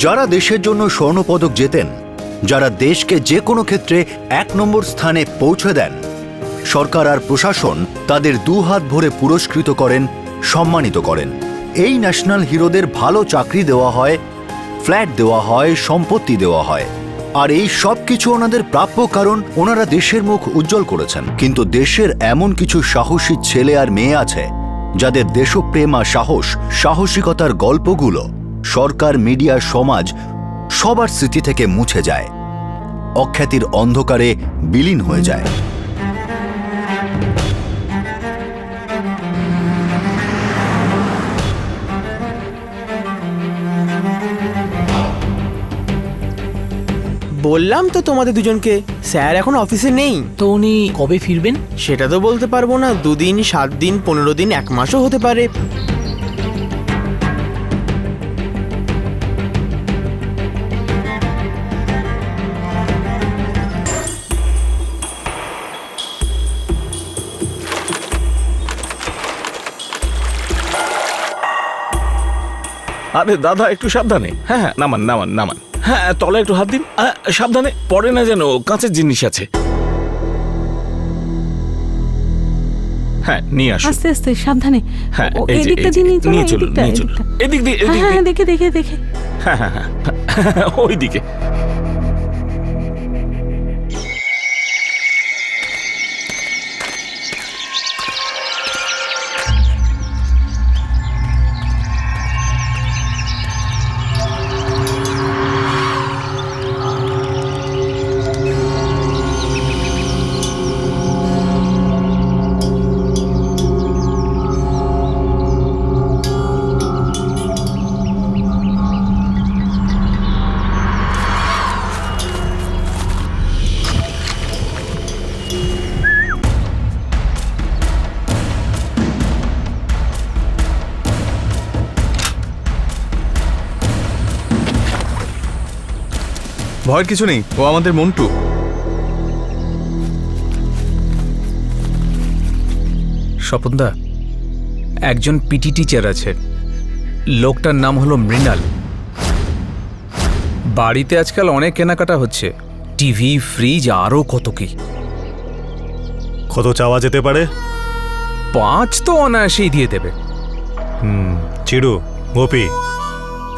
যারা দেশের জন্য স্বর্ণপদক জেতেন, যারা দেশকে যে কোনো ক্ষেত্রে 1 নম্বর স্থানে পৌঁছে দেন, সরকার আর প্রশাসন তাদের দুহাত ভরে পুরস্কৃত করেন, সম্মানিত করেন। এই ন্যাশনাল হিরোদের ভালো চাকরি দেওয়া হয়, ফ্ল্যাট দেওয়া হয়, সম্পত্তি দেওয়া হয়। আর এই সব কিছু ওনাদের প্রাপ্য, কারণ ওনারা দেশের মুখ উজ্জ্বল করেছেন। কিন্তু দেশের এমন কিছু সাহসী ছেলে আর মেয়ে আছে যাদের দেশপ্রেম আর সাহসিকতার গল্পগুলো সরকার, মিডিয়া, সমাজ সবার স্মৃতি থেকে মুছে যায়, অখ্যাতির অন্ধকারে বিলীন হয়ে যায়। বললাম তো তোমাদের দুজনকে, স্যার এখন অফিসে নেই। তো উনি কবে ফিরবেন? সেটা তো বলতে পারবো না, 2 দিন, 7 দিন, 15 দিন, 1 মাসও হতে পারে। আরে দাদা একটু সাবধানে। হ্যাঁ হ্যাঁ, নামান নামান নামান। হ্যাঁ, তলে একটু হাত দিন। সাবধানে, পড়ে না যেন, কাঁচের জিনিস আছে। হ্যাঁ, নিয়ে আসুন। আস্তে আস্তে, সাবধানে। হ্যাঁ, ও, এই যে, এদিকটা এই যে, দিয়ে নিয়ে চলো, নিয়ে চলুন, এদিকটা, নিয়ে চলুন। এদিকটা। এদিক দিয়ে, এদিক হ্যাঁ, দিয়ে। দেখে দেখে দেখে। হ্যাঁ হ্যাঁ হ্যাঁ, ওইদিকে। ভয়ের কিছু নেই, ও আমাদের মন্টু। স্বপনদা, একজন পিটি টিচার আছে, লোকটার নাম হলো মৃণাল। বাড়িতে আজকাল অনেক কেনাকাটা হচ্ছে, টিভি, ফ্রিজ, আরও কত কি। কত চাওয়া যেতে পারে? 5 তো অনায়াসেই দিয়ে দেবে। চিড়ু, গোপী,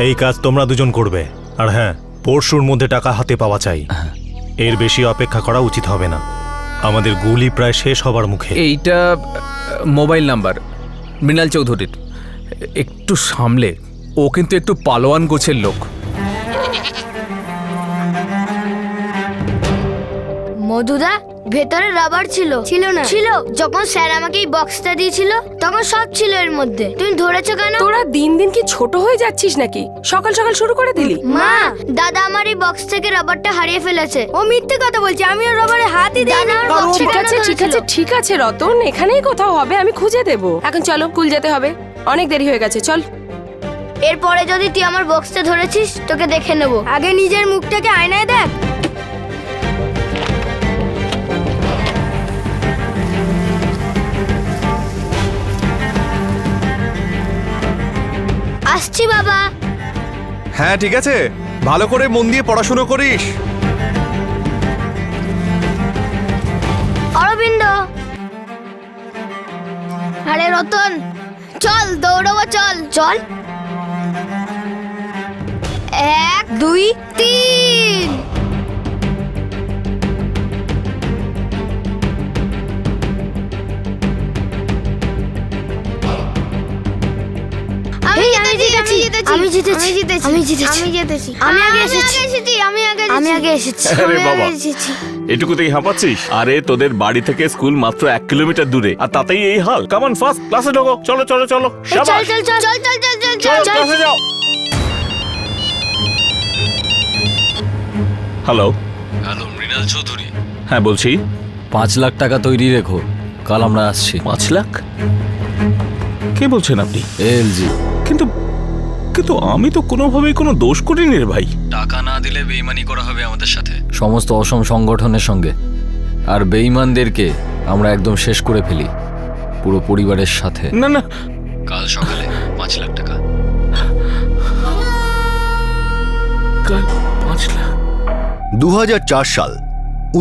এই কাজ তোমরা দুজন করবে। আর হ্যাঁ, পরশুর মধ্যে টাকা হাতে পাওয়া চাই। এর বেশি অপেক্ষা করা উচিত হবে না, আমাদের গুলি প্রায় শেষ হবার মুখে। এইটা মোবাইল নাম্বার মৃণাল চৌধুরীর, একটু সামলে। ও কিন্তু একটু পালোয়ান গোছের লোক। মধুদা, ভেতরে রাবার ছিল? ছিল না? ছিল। যখন স্যার আমাকে এই বক্সটা দিয়েছিল তখন সব ছিল এর মধ্যে। তুমি ধরেছো কেন? তোরা দিন দিন কি ছোট হয়ে যাচ্ছিস নাকি? সকাল সকাল শুরু করে দিলি। মা, দাদা আমার এই বক্স থেকে রাবারটা হারিয়ে ফেলেছে। ও মিথ্যে কথা বলছে, আমি ওর রাবারে হাতই দিইনি। ঠিক আছে ঠিক আছে ঠিক আছে রতন, এখানেই কোথাও হবে, আমি খুঁজে দেব। এখন চলো, স্কুল যেতে হবে, অনেক দেরি হয়ে গেছে, চল। এরপরে যদি তুই আমার বক্সটা ধরেছিস তোকে দেখে নেব। আগে নিজের মুখটাকে আয়নায় দেখ। আসছি বাবা। হ্যাঁ ঠিক আছে, ভালো করে মন দিয়ে পড়াশুনো করিস। অরবিন্দ, আরে রতন, চল দৌড়াবো, চল চল। 1 2 3। আমি আগে এসেছি। আরে বাবা, এটুকুতেই হাঁপাচ্ছিস? আরে তোদের বাড়ি থেকে স্কুল মাত্র 1 কিলোমিটার দূরে, আর তাতেই এই হাল। কামান ফাস্ট, ক্লাসে ঢোকো। চলো চলো চলো, চল শাবাশ। চল চল চল চল চল চল চলো চল। ক্লাসে যাও। হ্যালো। হ্যালো, মৃণাল চৌধুরী। হ্যাঁ বলছি। 5 লাখ টাকা তৈরি রেখো, কাল আমরা আসছি। 5 লাখ? কে বলছেন আপনি? এলজি। কিন্তু কিন্তু আমি তো কোনোভাবেই কোনো দোষ করিনি রে ভাই। টাকা না দিলে বেইমানি করা হবে আমাদের সাথে, সমস্ত অসম সংগঠনের সঙ্গে। আর বেইমানদেরকে আমরা একদম শেষ করে ফেলি, পুরো পরিবারের সাথে। না না, কাল সকালে 5 লাখ টাকা। 2004 সাল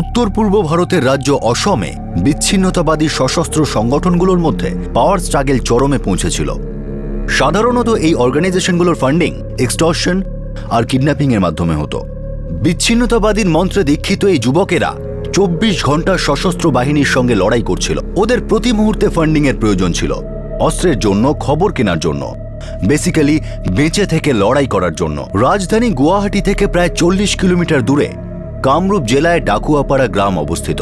উত্তর পূর্ব ভারতের রাজ্য অসমে বিচ্ছিন্নতাবাদী সশস্ত্র সংগঠনগুলোর মধ্যে পাওয়ার স্ট্রাগল চরমে পৌঁছেছিল। সাধারণত এই অর্গানাইজেশনগুলোর ফান্ডিং এক্সটর্শন আর কিডন্যাপিং এর মাধ্যমে হতো। বিচ্ছিন্নতাবাদীর মন্ত্রে দীক্ষিত এই যুবকেরা 24 ঘন্টা সশস্ত্র বাহিনীর সঙ্গে লড়াই করছিল। ওদের প্রতি মুহূর্তে ফান্ডিং এর প্রয়োজন ছিল, অস্ত্রের জন্য, খবর কেনার জন্য, বেসিক্যালি বেঁচে থেকে লড়াই করার জন্য। রাজধানী গুয়াহাটি থেকে প্রায় 40 কিলোমিটার দূরে কামরূপ জেলায় ডাকুয়াপাড়া গ্রাম অবস্থিত।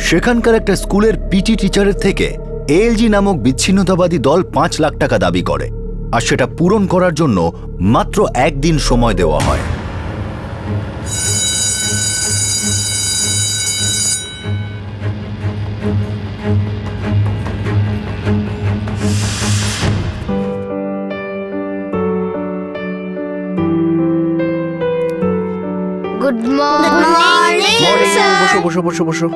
সেখানকার একটা স্কুলের পিটি টিচারের থেকে এএলজি নামক বিচ্ছিন্নতাবাদী দল 5 লাখ টাকা দাবি করে, আর সেটা পূরণ করার জন্য মাত্র 1 দিন সময় দেওয়া হয়। গুড মর্নিং বসো বসো বসো বসো।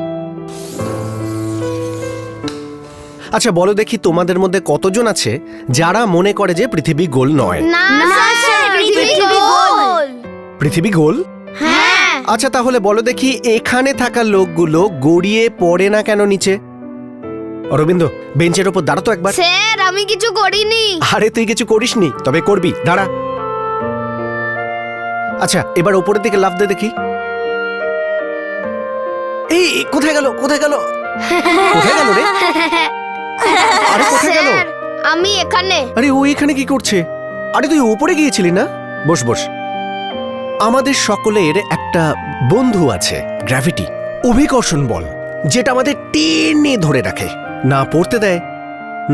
আচ্ছা বলো দেখি, তোমাদের মধ্যে কতজন আছে যারা মনে করে যে পৃথিবী গোল নয়? না স্যার, পৃথিবী গোল। পৃথিবী গোল? হ্যাঁ। আচ্ছা তাহলে বলো দেখি, এখানে থাকা লোকগুলো গড়িয়ে পড়ে না কেন নিচে? অরবিন্দ, বেঞ্চের ওপর দাঁড়া তো একবার। স্যার আমি কিছু করিনি। আরে তুই কিছু করিসনি, তবে করবি, দাঁড়া। আচ্ছা এবার ওপরের দিকে লাফ দে দেখি। এই কোথায় গেল, কোথায় গেল, কোথায় গেল রে? আরে কোথায় গেল? স্যার আমি এখানে। আরে ও এখানে কি করছে? আরে তুই উপরে গিয়েছিলি না? বস বস। আমাদের সকলের একটা বন্ধু আছে, গ্র্যাভিটি, অভিকর্ষণ বল, যেটা আমাদের টেনে ধরে রাখে, না পড়তে দেয়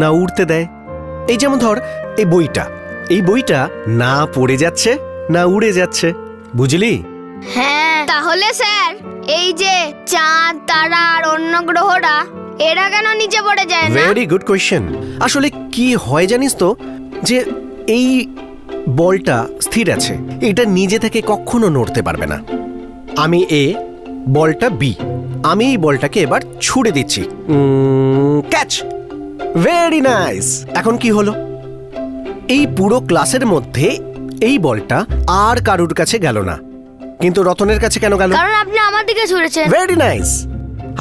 না উড়তে দেয়। এই যেমন ধর এই বইটা না পড়ে যাচ্ছে না উড়ে যাচ্ছে, বুঝলি? হ্যাঁ। তাহলে স্যার এই যে চাঁদ, তারা আর অন্য গ্রহরা, এরা কেন নিচে পড়ে যায় না? Very good question. আসলে কি হয় জানিস তো, যে এই বলটা স্থির আছে, এটা নিজে থেকে কখনো নড়তে পারবে না। আমি এ, বলটা বি, আমি এই বলটাকে এবার ছুড়ে দিচ্ছি, ক্যাচ। Very nice. এখন কি হলো? এই পুরো ক্লাসের মধ্যে এই বলটা আর কারুর কাছে গেল না, কিন্তু রতনের কাছে কেন গেল? কারণ আপনি আমার দিকে ছুঁড়েছেন। Very nice.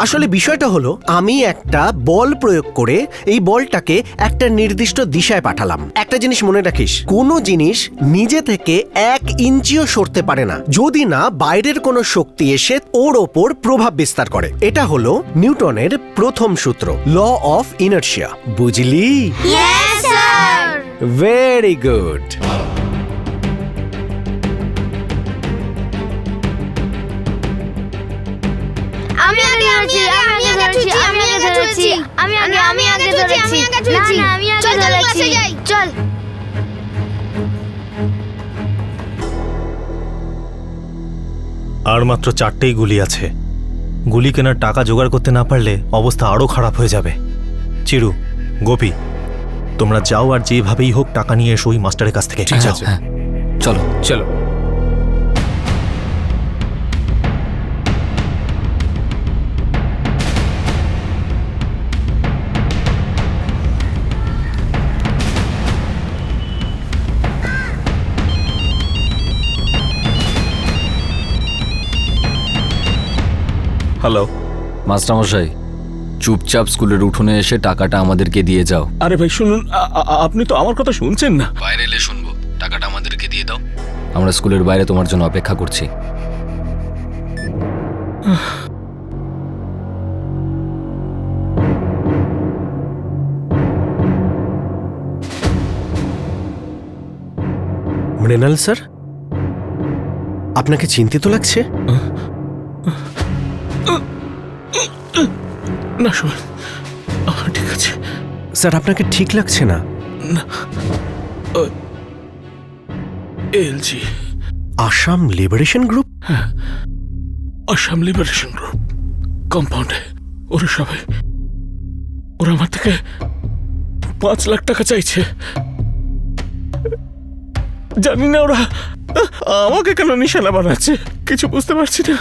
আসলে বিষয়টা হলো, আমি একটা বল প্রয়োগ করে এই বলটাকে একটা নির্দিষ্ট দিশায় পাঠালাম। একটা জিনিস মনে রাখিস, কোনো জিনিস নিজে থেকে 1 ইঞ্চিও সরতে পারে না যদি না বাইরের কোনো শক্তি এসে ওর ওপর প্রভাব বিস্তার করে। এটা হলো নিউটনের প্রথম সূত্র, ল অফ ইনার্শিয়া। বুঝলি? Yes sir. Very good. আমি আগে ধরেছি, আমি আগে ধরেছি, আমি আগে ধরেছি, আমি আগে ধরেছি, না আমি আগে ধরেছি। চল। আর মাত্র 4টেই গুলি আছে। গুলি কেনার টাকা জোগাড় করতে না পারলে অবস্থা আরও খারাপ হয়ে যাবে। চিরু, গোপী, তোমরা যাও আর যেভাবেই হোক টাকা নিয়ে এসো ওই মাস্টারের কাছ থেকে। ঠিক আছে, হ্যাঁ চলো চলো। হ্যালো। মাস্টারমশাই, চুপচাপ স্কুলের উঠোনে এসে টাকাটা আমাদেরকে দিয়ে যাও। আরে ভাই শুনুন, আপনি তো আমার কথা শুনছেন না। বাইরে এলে শুনবো, টাকাটা আমাদেরকে দিয়ে দাও। আমরা স্কুলের বাইরে তোমার জন্য অপেক্ষা করছি। মৃণাল স্যার, আপনাকে চিন্তিত লাগছে? না শুনুন, ঠিক আছে স্যার, আপনাকে ঠিক লাগছে না? LG, Assam liberation group? Assam liberation group কম্পাউন্ডে ওরা সবাই, ওরা আমার থেকে 5 লাখ টাকা চাইছে। জানি না ওরা আমাকে কেন নিশানা বানাচ্ছে, কিছু বুঝতে পারছি না।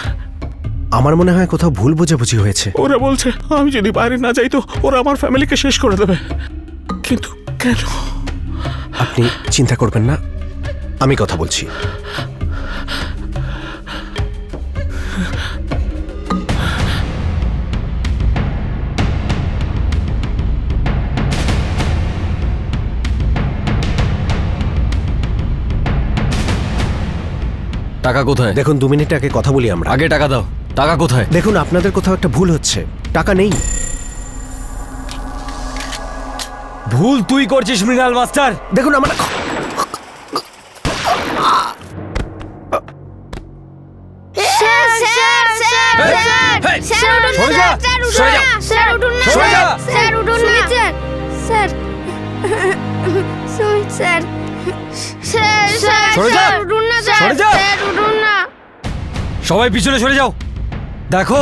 আমার মনে হয় কোথাও ভুল বোঝাবুঝি হয়েছে। ওরা বলছে আমি যদি বাইরে না যাই তো ওরা আমার ফ্যামিলিকে শেষ করে দেবে, কিন্তু কেন? আপনি চিন্তা করবেন না, আমি কথা বলছি। টাকা কোথায়? দেখুন 2 মিনিট আগে কথা বলি আমরা। আগে টাকা দাও। টাকা কোথায়? দেখুন আপনাদের কোথাও একটা ভুল হচ্ছে, টাকা নেই। ভুল তুই করছিস মৃণাল মাস্টার। দেখুন আমরা স্যার স্যার স্যার স্যার উঠুন না, স্যার উঠুন না, স্যার উঠুন না, sir Sumit sir sir sir উঠুন না, স্যার উঠুন না। সবাই পিছনে সরে যাও। দেখো,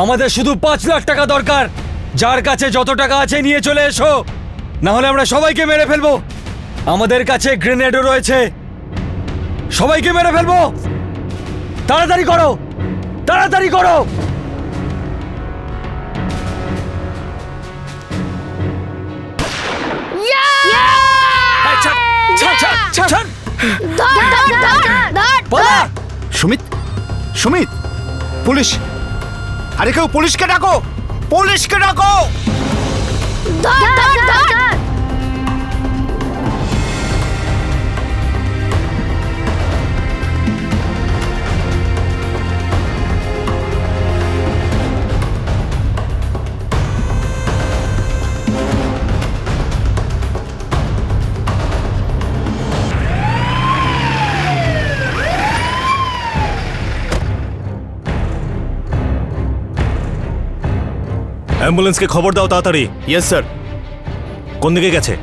আমাদের শুধু 5 লাখ টাকা দরকার। যার কাছে যত টাকা আছে নিয়ে চলে এসো, না হলে আমরা সবাইকে মেরে ফেলবো। আমাদের কাছে গ্রেনেডও রয়েছে, সবাইকে মেরে ফেলবো। তাড়াতাড়ি করো, তাড়াতাড়ি করো। সুমিত, সুমিত, পুলিশ! আরে কেউ পুলিশকে ডাকো, পুলিশকে ডাকো! অ্যাম্বুলেন্সকে খবর দাও তাড়াতাড়ি। Yes sir. কোন দিকে গেছে?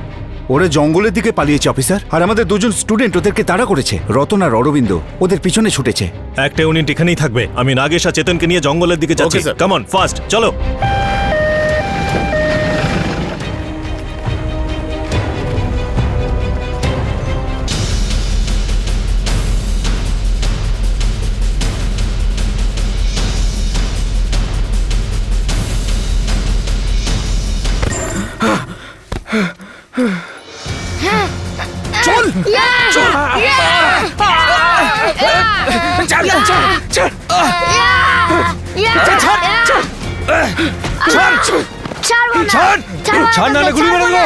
ওরা জঙ্গলের দিকে পালিয়েছে অফিসার, আর আমাদের 2 জন স্টুডেন্ট ওদেরকে তাড়া করেছে। রতন আর অরবিন্দ ওদের পিছনে ছুটেছে। একটা ইউনিট এখানেই থাকবে। আমি নাগেশ আর চেতনকে নিয়ে জঙ্গলের দিকে যাচ্ছি। Okay, sir. Come on, fast চলো। ছাড় নাহলে গুলি মেরে দেবো।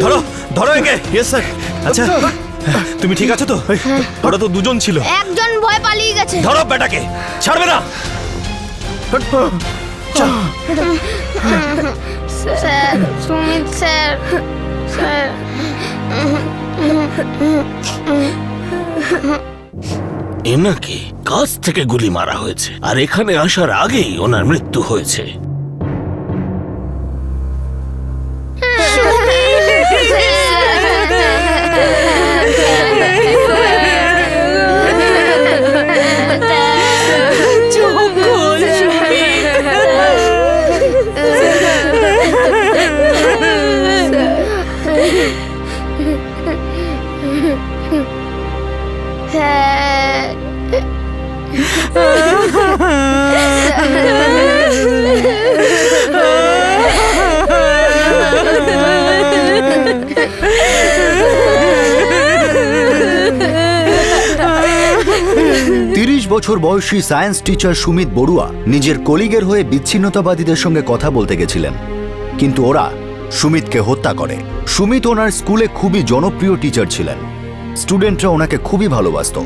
ধরো, ধরো একে। Yes sir. আচ্ছা, তুমি ঠিক আছো তো? ওরা তো 2 জন ছিল। একজন ভয় পালিয়ে গেছে। ধরো বেটাকে, ছাড়বে না। স্যার সুমিত স্যার স্যার এনাকে কাছ থেকে গুলি মারা হয়েছে, আর এখানে আসার আগেই ওনার মৃত্যু হয়েছে। বছর বয়সী সায়েন্স টিচার সুমিত বড়ুয়া নিজের কলিগের হয়ে বিচ্ছিন্নতাবাদীদের সঙ্গে কথা বলতে গেছিলেন, কিন্তু ওরা সুমিতকে হত্যা করে। সুমিত ওনার স্কুলে খুবই জনপ্রিয় টিচার ছিলেন, স্টুডেন্টরা ওনাকে খুবই ভালোবাসত।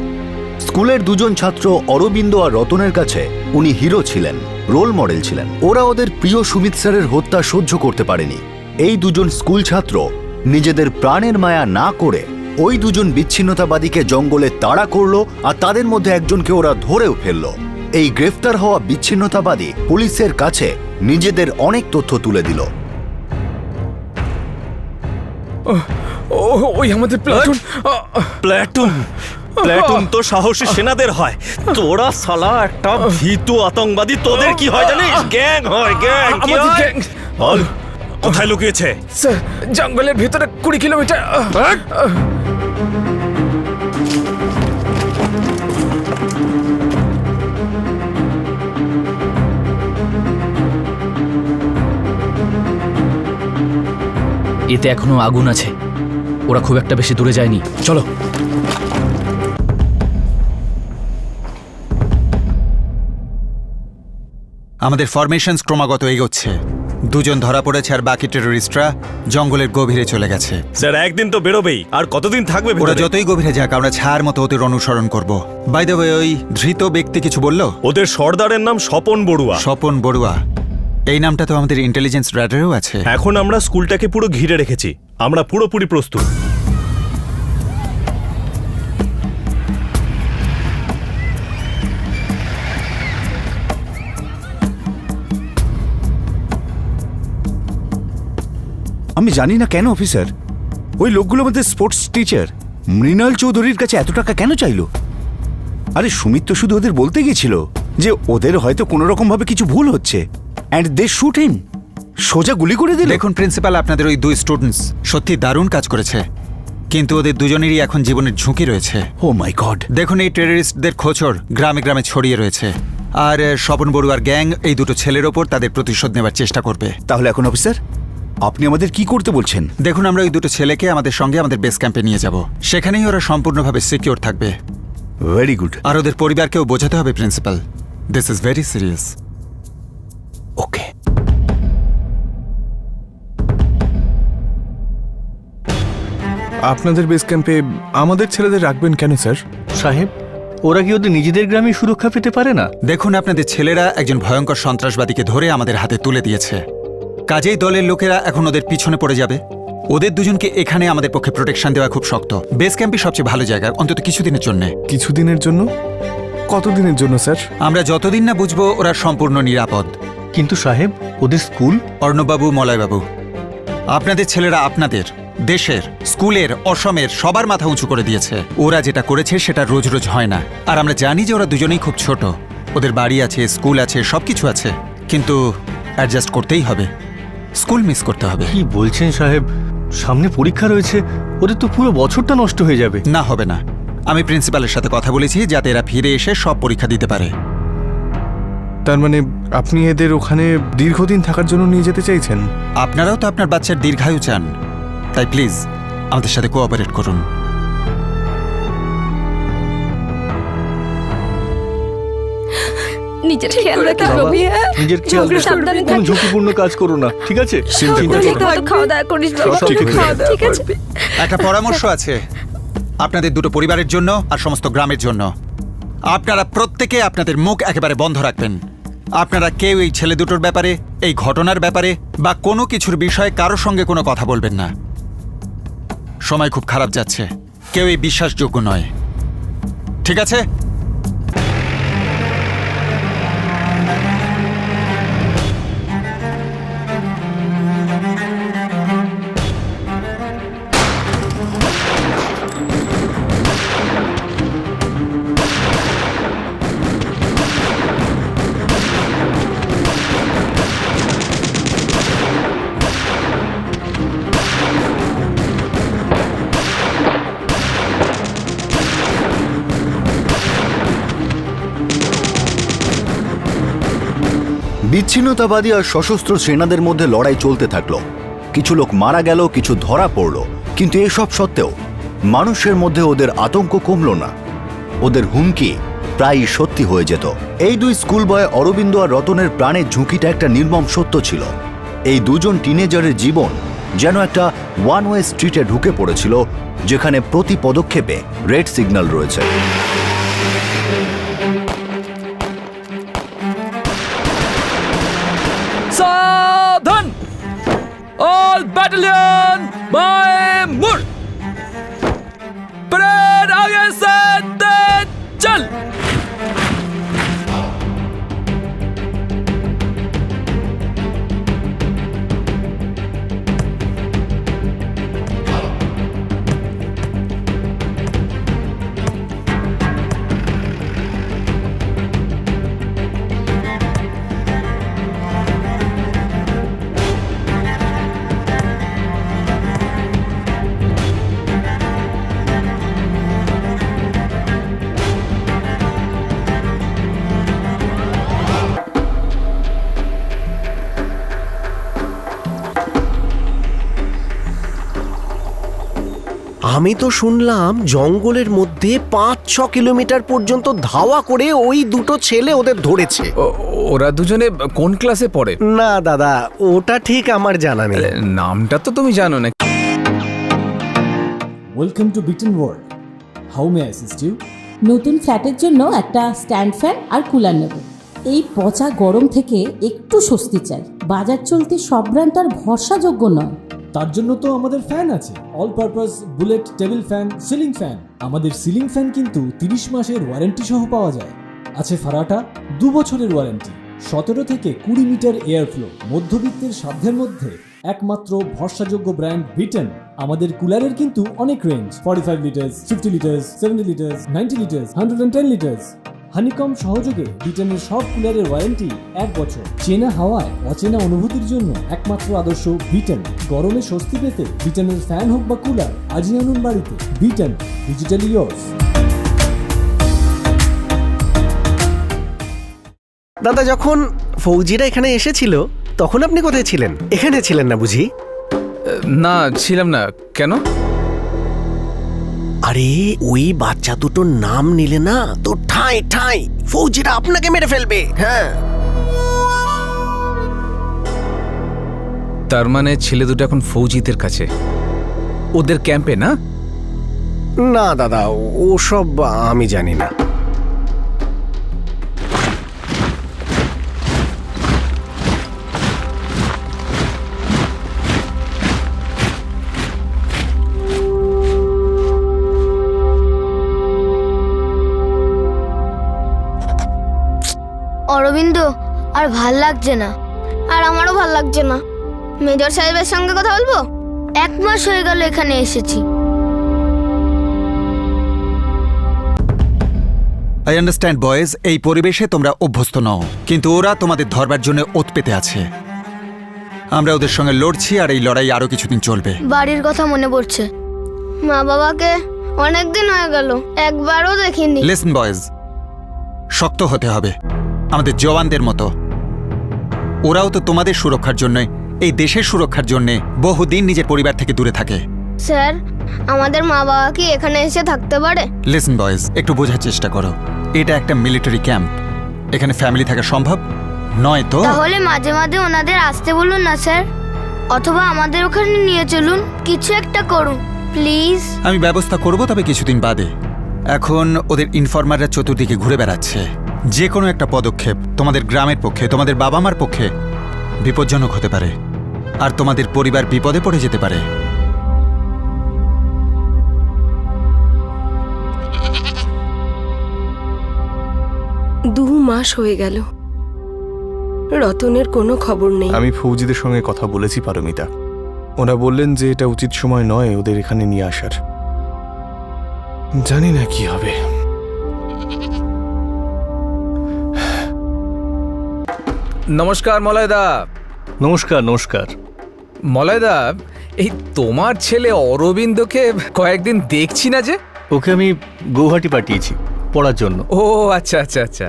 স্কুলের 2 জন ছাত্র অরবিন্দ আর রতনের কাছে উনি হিরো ছিলেন, রোল মডেল ছিলেন। ওরা ওদের প্রিয় সুমিত স্যারের হত্যা সহ্য করতে পারেনি। এই 2 জন স্কুল ছাত্র নিজেদের প্রাণের মায়া না করে ওই 2 জন বিচ্ছিন্নতাবাদীকে জঙ্গলে তাড়া করলো, আর তাদের মধ্যে একজনকে ওরা ধরেও ফেললো। এই গ্রেফতার হওয়া বিচ্ছিন্নতাবাদী পুলিশের কাছে নিজেদের অনেক তথ্য তুলে দিল। ওই আমাদের প্লাটুন। প্লাটুন? প্লাটুন তো সাহসী সেনাদের হয়, তোরা শালা একটা ভীতু আতঙ্কবাদী। তোদের কি হয় জানিস? গ্যাং হয়, গ্যাং। কি আমাদের হয়? গ্যাং। বল, কোথায় লুকিয়েছে? স্যার, জঙ্গলের ভিতরে 20 কিলোমিটার। এতে এখনো আগুন আছে, ওরা খুব একটা বেশি দূরে যায়নি। চলো। আমাদের ফরমেশনস ক্রমাগত এগোচ্ছে। দুজন ধরা পড়েছে আর বাকি টেররিস্টরা জঙ্গলের গভীরে চলে গেছে। স্যার একদিন তো বেরোবেই, আর কতদিন থাকবে ওরা ভেতরে? যতই গভীরে যাক আমরা ছায়ার মতো ওদের অনুসরণ করব। বাই দ্য ওয়ে, ওই ধৃত ব্যক্তি কিছু বললো? ওদের সর্দারের নাম স্বপন বড়ুয়া। স্বপন বড়ুয়া, এই নামটা তো আমাদের ইন্টেলিজেন্স রাডারেও আছে। এখন আমরা স্কুলটাকে পুরো ঘিরে রেখেছি, আমরা পুরোপুরি প্রস্তুত। আমি জানি না কেন অফিসার, ওই লোকগুলো আমাদের স্পোর্টস টিচার মৃণাল চৌধুরীর কাছে এত টাকা কেন চাইলো? আরে সুমিত তো শুধু ওদের বলতে গেছিল যে ওদের হয়তো কোনো রকম ভাবে কিছু ভুল হচ্ছে, অ্যান্ড দে শুট হিম। সোজা গুলি করে দিল। দেখুন প্রিন্সিপাল, আপনাদের ওই দুই স্টুডেন্টস সত্যি দারুণ কাজ করেছে, কিন্তু ওদের দুজনেরই এখন জীবনের ঝুঁকি রয়েছে। ও মাই গড। দেখুন এই টেররিস্টদের খোঁচর গ্রামে গ্রামে ছড়িয়ে রয়েছে, আর স্বপন বড়ুয়ার গ্যাং এই দুটো ছেলের ওপর তাদের প্রতিশোধ নেবার চেষ্টা করবে। তাহলে এখন অফিসার আপনি আমাদের কি করতে বলছেন? দেখুন, আমরা ওই দুটো ছেলেকে আমাদের সঙ্গে আমাদের বেস ক্যাম্পে নিয়ে যাব, সেখানেই ওরা সম্পূর্ণভাবে সিকিউর থাকবে। Very good. আর ওদের পরিবারকেও বোঝাতে হবে principal, this is very serious. Okay. আপনাদের বেস ক্যাম্পে আমাদের ছেলেদের রাখবেন কেন স্যার? সাহেব, ওরা কি ওদের নিজেদের গ্রামে সুরক্ষা পেতে পারে না? দেখুন, আপনাদের ছেলেরা একজন ভয়ঙ্কর সন্ত্রাসবাদীকে ধরে আমাদের হাতে তুলে দিয়েছে, কাজেই দলের লোকেরা এখন ওদের পিছনে পড়ে যাবে। ওদের দুজনকে এখানে আমাদের পক্ষে প্রোটেকশন দেওয়া খুব শক্ত। বেস ক্যাম্পই সবচেয়ে ভালো জায়গা, অন্তত কিছুদিনের জন্য। কিছুদিনের জন্য? কতদিনের জন্য স্যার? আমরা যতদিন না বুঝবো ওরা সম্পূর্ণ নিরাপদ। কিন্তু সাহেব, ওদের স্কুল? অর্ণববাবু, মলয়বাবু, আপনাদের ছেলেরা আপনাদের দেশের, স্কুলের, অসমের সবার মাথা উঁচু করে দিয়েছে। ওরা যেটা করেছে সেটা রোজ রোজ হয় না, আর আমরা জানি যে ওরা দুজনেই খুব ছোট। ওদের বাড়ি আছে, স্কুল আছে, সবকিছু আছে, কিন্তু অ্যাডজাস্ট করতেই হবে, স্কুল মিস করতে হবে। কি বলছেন সাহেব? সামনে পরীক্ষা রয়েছে, ওদের তো পুরো বছরটা নষ্ট হয়ে যাবে। না, হবে না। আমি প্রিন্সিপালের সাথে কথা বলেছি যাতে এরা ফিরে এসে সব পরীক্ষা দিতে পারে। তার মানে আপনি এদের ওখানে দীর্ঘদিন থাকার জন্য নিয়ে যেতে চাইছেন? আপনারাও তো আপনার বাচ্চার দীর্ঘায়ু চান, তাই প্লিজ আমাদের সাথে কোঅপারেট করুন। নিজের খেয়াল রাখতে হবে। নিজের খেয়াল রেখো, সাবধানে কোনো ঝুঁকিপূর্ণ কাজ করো না, ঠিক আছে? খাওয়া দাওয়া করিস বাবা। ঠিক আছে। একটা পরামর্শ আছে আপনাদের দুটো পরিবারের জন্য আর সমস্ত গ্রামের জন্য। আপনারা প্রত্যেকে আপনাদের মুখ একেবারে বন্ধ রাখবেন। আপনারা কেউ এই ছেলে দুটোর ব্যাপারে, এই ঘটনার ব্যাপারে বা কোনো কিছুর বিষয়ে কারোর সঙ্গে কোনো কথা বলবেন না। সময় খুব খারাপ যাচ্ছে, কেউ এই বিশ্বাসযোগ্য নয়, ঠিক আছে? বিচ্ছিন্নতাবাদী আর সশস্ত্র সেনাদের মধ্যে লড়াই চলতে থাকলো। কিছু লোক মারা গেল, কিছু ধরা পড়ল, কিন্তু এসব সত্ত্বেও মানুষের মধ্যে ওদের আতঙ্ক কমল না। ওদের হুমকি প্রায়ই সত্যি হয়ে যেত। এই দুই স্কুল বয় অরবিন্দ আর রতনের প্রাণের ঝুঁকিটা একটা নির্মম সত্য ছিল। এই দুজন টিনেজারের জীবন যেন একটা ওয়ান ওয়ে স্ট্রিটে ঢুকে পড়েছিল, যেখানে প্রতি পদক্ষেপে রেড সিগন্যাল রয়েছে। সাবধান! অল ব্যাটালিয়ন বাই মুর! পরেড আগে সে তেজ চল! আমি তো শুনলাম জঙ্গলের মধ্যে 5-6 কিলোমিটার পর্যন্ত ধাওয়া করে ওই দুটো ছেলে ওদের ধরেছে। ওরা দুজনে কোন ক্লাসে পড়ে? না দাদা, ওটা ঠিক আমার জানা নেই। নামটা তো তুমি জানো না। Welcome to Beaton world. How may I assist you? নতুন ফ্ল্যাটের জন্য একটা স্ট্যান্ড ফ্যান আর কুলার নেব। এই পচা গরম থেকে একটু স্বস্তি চাই। বাজার চলতে সব ব্র্যান্ড তো আর ভরসাযোগ্য নয়। তার জন্য তো আমাদের ফ্যান আছে, all purpose bullet table fan, ceiling fan. আমাদের সিলিং ফ্যান কিন্তু 30 মাসের ওয়ারেন্টি সহ পাওয়া যায়। আছে ফারাটা 2 বছরের ওয়ারেন্টি, 17 থেকে 20 মিটার এয়ার ফ্লো, মধ্যবিত্তের সাধ্যের মধ্যে একমাত্র ভরসাযোগ্য ব্র্যান্ড বিটন। আমাদের কুলারের কিন্তু অনেক range, 45 litres, 50 litres, 70 litres, 90 litres, 110 litres. Honeycomb সহযোগে বিটনের সব কুলারের ওয়ারেন্টি 1 বছর। চেনা হাওয়ায় অচেনা অনুভূতির জন্য একমাত্র আদর্শ বিটন। গরমে স্বস্তি পেতে বিটনের ফ্যান হোক বা কুলার, আজই আনুন বাড়িতে। Vuitton, digitally years. দাদা, যখন ফৌজিরা এখানে এসেছিল তখন আপনি কোথায় ছিলেন? এখানে ছিলেন না বুঝি? না, ছিলাম না। কেন? আরে ওই বাচ্চা দুটোর নাম নিলে না তো ঠাই ঠাই ফৌজিরা আপনাকে মেরে ফেলবে। হ্যাঁ, তার মানে ছেলে দুটো এখন ফৌজিদের কাছে, ওদের ক্যাম্পে না? না দাদা, ওসব আমি জানি না। অরবিন্দ, আর ভাল লাগছে না। আর আমারও ভাল লাগছে না। মেজর সাহেবের সঙ্গে কথা বলবো? 1 মাস হয়ে গেল এখানে এসেছি। আই আন্ডারস্ট্যান্ড বয়েজ, এই পরিবেশে তোমরা অভ্যস্ত নও, কিন্তু ওরা তোমাদের ধরবার জন্য ওত পেতে আছে। আমরা ওদের সঙ্গে লড়ছি, আর এই লড়াই আরো কিছুদিন চলবে। বাড়ির কথা মনে পড়ছে। মা বাবাকে অনেক দিন হয়ে গেল, একবারও দেখিনি। লিসন বয়েজ, শক্ত হতে হবে আমাদের জওয়ানদের মতো। ওরাও তো তোমাদের সুরক্ষার জন্য, এই দেশের সুরক্ষার জন্য বহুদিন নিজের পরিবার থেকে দূরে থাকে। স্যার, আমাদের মা বাবা কি এখানে এসে থাকতে পারে? লিসন বয়েজ, একটু বোঝার চেষ্টা করো। এটা একটা মিলিটারি ক্যাম্প, এখানে ফ্যামিলি থাকা সম্ভব নয় তো। তাহলে মাঝে মাঝে ওনাদের আসতে বলুন না স্যার, অথবা আমাদের ওখানে নিয়ে চলুন। কিছু একটা করুন প্লিজ। আমি ব্যবস্থা করব, তবে কিছুদিন বাদে। এখন ওদের ইনফরমাররা চতুর্দিকে ঘুরে বেড়াচ্ছে। যে কোনো একটা পদক্ষেপ তোমাদের গ্রামের পক্ষে, তোমাদের বাবা মার পক্ষে বিপজ্জনক হতে পারে, আর তোমাদের পরিবার বিপদে পড়ে যেতে পারে। দু মাস হয়ে গেল, রতনের কোনো খবর নেই। আমি ফৌজিদের সঙ্গে কথা বলেছি পারমিতা। ওরা বললেন যে এটা উচিত সময় নয় ওদের এখানে নিয়ে আসার। জানি না কি হবে। নমস্কার মলয়দা। নমস্কার। নমস্কার মলয়দা, এই তোমার ছেলে অরবিন্দকে কয়েকদিন দেখছি না যে। ওকে আমি গৌহাটি পাঠিয়েছি পড়ার জন্য। ও আচ্ছা আচ্ছা আচ্ছা।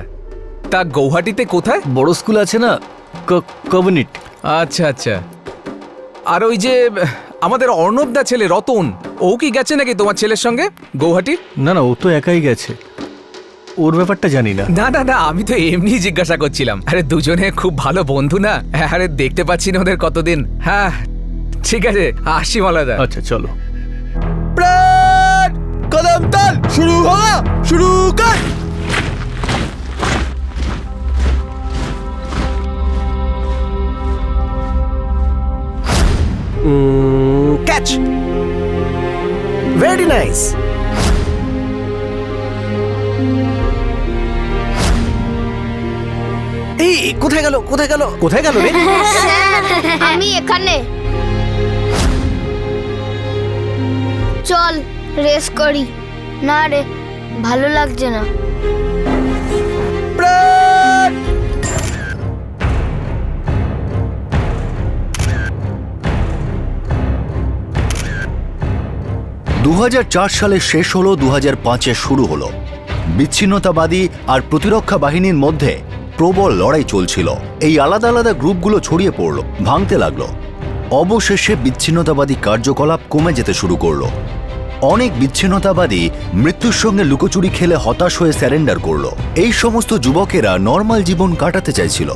তা গৌহাটিতে কোথায়? বড় স্কুল আছে না, কমিউনিট। আচ্ছা আচ্ছা। আর ওই যে আমাদের অর্ণবদা ছেলে রতন, ও কি গেছে নাকি তোমার ছেলের সঙ্গে গৌহাটি? না না, ও তো একাই গেছে, ওর ব্যাপারটা জানি না। না না না, আমি তো এমনি জিজ্ঞাসা করছিলাম। আরে দুজনে খুব ভালো বন্ধু না? আরে দেখতে পাচ্ছি না ওদের কতদিন। হ্যাঁ ঠিক আছে, আসি মলয়দা। আচ্ছা চলো। কদম তাল, শুরু হওয়া, শুরু কর। Catch, very nice. এই কোথায় গেল, কোথায় গেল, কোথায় গেল রে? আমি এখানে। চল রেস করি। না রে, ভালো লাগছে না। 2004 সালে শেষ হলো, 2005-এ শুরু হলো। বিচ্ছিন্নতাবাদী আর প্রতিরক্ষা বাহিনীর মধ্যে প্রবল লড়াই চলছিল। এই আলাদা আলাদা গ্রুপগুলো ছড়িয়ে পড়ল, ভাঙতে লাগলো। অবশেষে বিচ্ছিন্নতাবাদী কার্যকলাপ কমে যেতে শুরু করলো। অনেক বিচ্ছিন্নতাবাদী মৃত্যুর সঙ্গে লুকোচুরি খেলে হতাশ হয়ে স্যারেন্ডার করলো। এই সমস্ত যুবকেরা নর্মাল জীবন কাটাতে চাইছিল,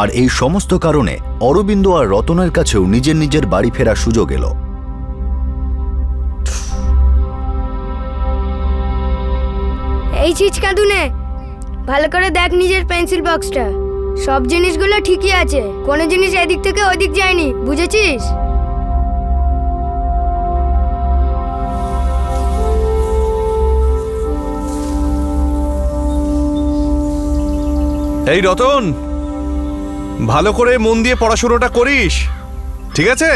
আর এই সমস্ত কারণে অরবিন্দ আর রতনের কাছেও নিজের নিজের বাড়ি ফেরার সুযোগ এলো। এই চিচকাদুনে, ভালো করে দেখ নিজের পেন্সিল বক্সটা। সব জিনিসগুলো ঠিকই আছে, কোনো জিনিস এদিক থেকে ওদিক যায়নি, বুঝেছিস? এই রতন, ভালো করে মন দিয়ে পড়াশোনাটা করিস, ঠিক আছে?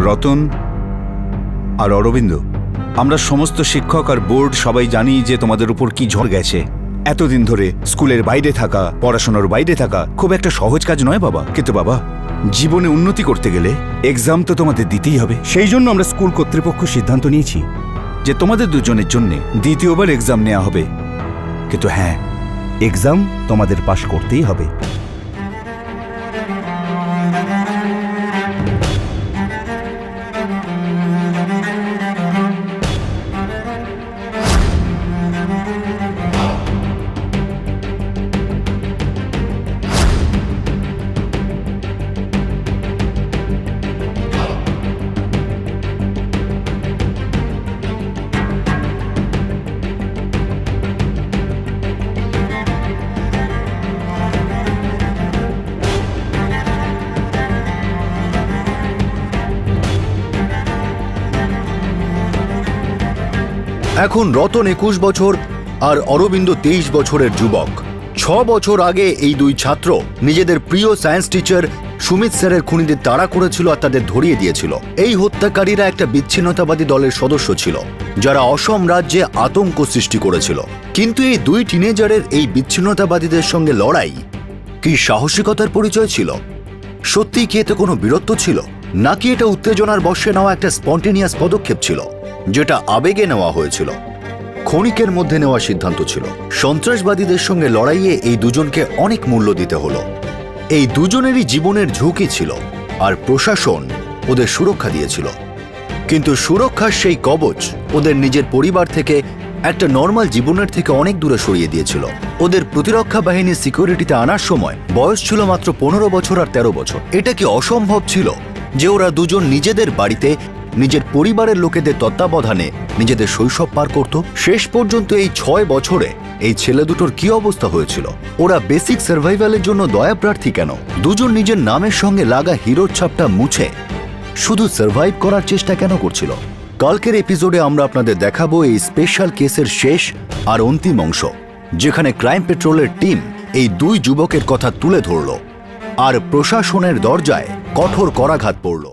রতন আর অরবিন্দ, আমরা সমস্ত শিক্ষক আর বোর্ড সবাই জানি যে তোমাদের উপর কি ঝড় গেছে। এতদিন ধরে স্কুলের বাইরে থাকা, পড়াশোনার বাইরে থাকা খুব একটা সহজ কাজ নয় বাবা। কিন্তু বাবা, জীবনে উন্নতি করতে গেলে এক্সাম তো তোমাদের দিতেই হবে। সেই জন্য আমরা স্কুল কর্তৃপক্ষ সিদ্ধান্ত নিয়েছি যে তোমাদের দুজনের জন্য দ্বিতীয়বার এক্সাম নেওয়া হবে। কিন্তু হ্যাঁ, এক্সাম তোমাদের পাশ করতেই হবে। এখন রতন 21 বছর আর অরবিন্দ 23 বছরের যুবক। 6 বছর আগে এই দুই ছাত্র নিজেদের প্রিয় সায়েন্স টিচার সুমিত স্যারের খুনিদের তাড়া করেছিল আর তাদের ধরিয়ে দিয়েছিল। এই হত্যাকারীরা একটা বিচ্ছিন্নতাবাদী দলের সদস্য ছিল, যারা অসম রাজ্যে আতঙ্ক সৃষ্টি করেছিল। কিন্তু এই দুই টিনেজারের এই বিচ্ছিন্নতাবাদীদের সঙ্গে লড়াই কি সাহসিকতার পরিচয় ছিল? সত্যি কি এতে কোনো বীরত্ব ছিল, নাকি এটা উত্তেজনার বশে নেওয়া একটা স্পন্টেনিয়াস পদক্ষেপ ছিল, যেটা আবেগে নেওয়া হয়েছিল? ক্ষণিকের মধ্যে নেওয়া সিদ্ধান্ত ছিল। সন্ত্রাসবাদীদের সঙ্গে লড়াইয়ে এই দুজনকে অনেক মূল্য দিতে হলো। এই দুজনেরই জীবনের ঝুঁকি ছিল, আর প্রশাসন ওদের সুরক্ষা দিয়েছিল। কিন্তু সুরক্ষার সেই কবচ ওদের নিজের পরিবার থেকে, একটা নর্মাল জীবনের থেকে অনেক দূরে সরিয়ে দিয়েছিল। ওদের প্রতিরক্ষা বাহিনীর সিকিউরিটিতে আনার সময় বয়স ছিল মাত্র 15 বছর আর 13 বছর। এটা কি অসম্ভব ছিল যে ওরা দুজন নিজেদের বাড়িতে নিজের পরিবারের লোকেদের তত্ত্বাবধানে নিজেদের শৈশব পার করত? শেষ পর্যন্ত এই 6 বছরে এই ছেলে দুটোর কি অবস্থা হয়েছিল? ওরা বেসিক সার্ভাইভালের জন্য দয়া প্রার্থী কেন? দুজন নিজের নামের সঙ্গে লাগা হিরোর ছাপটা মুছে শুধু সার্ভাইভ করার চেষ্টা কেন করছিল? কালকের এপিসোডে আমরা আপনাদের দেখাবো এই স্পেশাল কেসের শেষ আর অন্তিম অংশ, যেখানে ক্রাইম পেট্রোলের টিম এই দুই যুবকের কথা তুলে ধরল আর প্রশাসনের দরজায় কঠোর করাঘাত পড়ল।